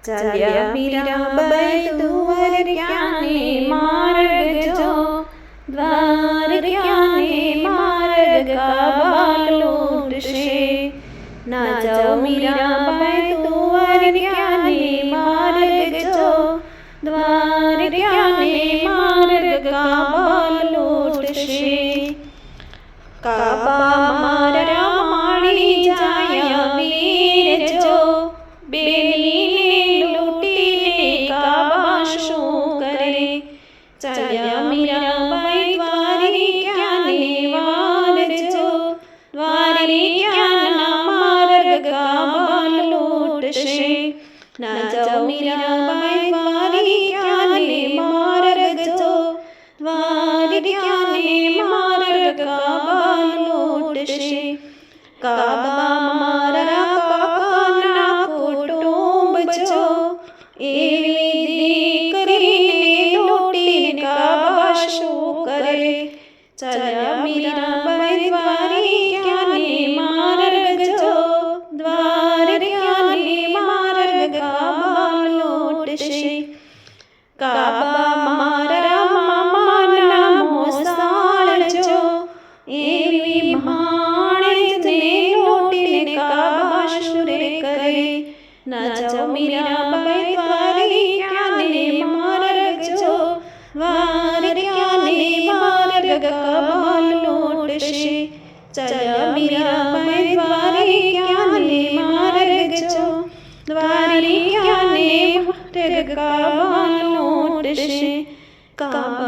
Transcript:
ચાલ્યા મીરાબાઈ દ્વારકાને માર્ગ જો, દ્વારકાને માર્ગ કાબા લૂંટશે. ના જાઓ મીરાબાઈ દ્વારકાને માર્ગ જો, દ્વારકાને માર્ગ કાબા લૂંટશે. કાબા મારા માળી જાય વીર જો, બેલીને લૂંટીને કાબા શું કરે. ચાલ્યા મીરાબાઈ દ્વારકાને વાર જો, દ્વારકાના માર્ગ કાબા લૂંટશે. ના જાઓ મીરાબાઈ દ્વારકાને માર્ગ જો, દ્વારકાને માર્ગ કાબા લૂંટશે. કાબા મારા કાકાના કુટુંબ જો, એવી દીકરીને લૂંટીને કાબા શું કરે. ચાલ્યા મીરાબાઈ દ્વારકાને માર્ગ જો, દ્વારકાને માર્ગ કાબા લૂંટશે. કાબા મારા મામાના મોસાળ જો, એવી ભાણેજને લૂંટીને કાબા શું કરે. ના જાઓ મીરાબાઈ દ્વારકાને માર્ગ જો, દ્વારકાને માર્ગ કાબા લૂંટશે. ચાલ્યા મીરાબાઈ દ્વારકાને માર્ગ જો, દ્વારકાને માર્ગ કાબા લૂંટશે. કાબા